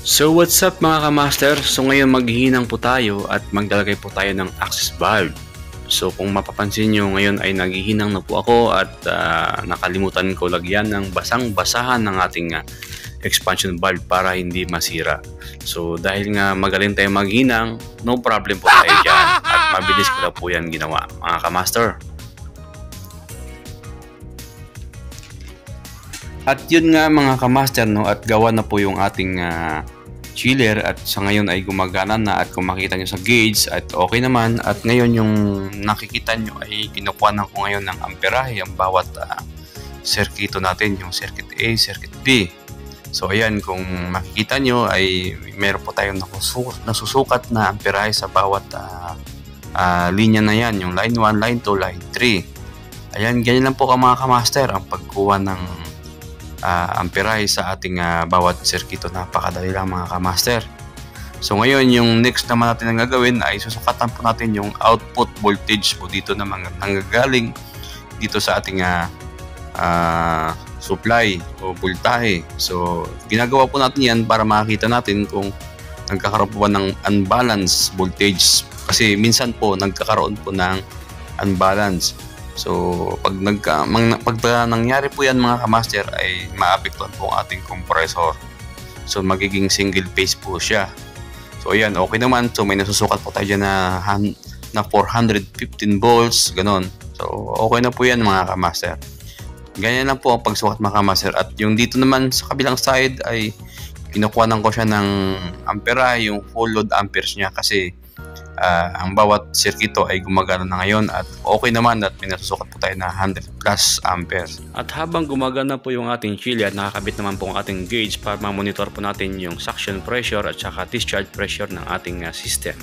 So what's up mga kamaster? So ngayon maghihinang po tayo at maglalagay po tayo ng access valve. So kung mapapansin nyo ngayon ay naghihinang na po ako at nakalimutan ko lagyan ng basang-basahan ng ating expansion valve para hindi masira. So dahil nga magaling tayo maghinang, no problem po tayo dyan at mabilis ko na po yan ginawa mga kamaster. At yun nga mga kamaster, no, at gawa na po yung ating chiller at sa ngayon ay gumagana na at kung makita nyo sa gauge at okay naman. At ngayon yung nakikita nyo ay kinukuha na ko ngayon ng amperahe ang bawat circuito natin, yung circuit A, circuit B. So ayan, kung makikita nyo ay meron po tayong nasusukat na amperahe sa bawat linya na yan, yung line 1, line 2, line 3. Ayan, ganyan lang po mga kamaster ang pagkuha ng amperahe sa ating bawat circuito. Napakadali lang mga kamaster. So ngayon yung next naman natin ang gagawin ay susukatan po natin yung output voltage po dito na nanggagaling dito sa ating supply o voltahe. So ginagawa po natin yan para makita natin kung nagkakaroon po ba ng unbalance voltage, kasi minsan po nagkakaroon po ng unbalance. So pag nangyari po yan mga kamaster ay maapektuhan po ang ating compressor. So magiging single phase po siya. So ayan, okay naman. So may nasusukat po tayo dyan na 415 volts, ganon. So okay na po yan mga kamaster. Ganyan lang po ang pagsukat mga kamaster. At yung dito naman sa kabilang side ay kinukuhanan ko siya ng ampera, yung full load amperes niya, kasi ang bawat circuito ay gumagana na ngayon at okay naman at may nasusukat po tayo na 100 plus amperes. At habang gumagana po yung ating chiller, nakakabit naman po ang ating gauge para ma-monitor po natin yung suction pressure at saka discharge pressure ng ating system.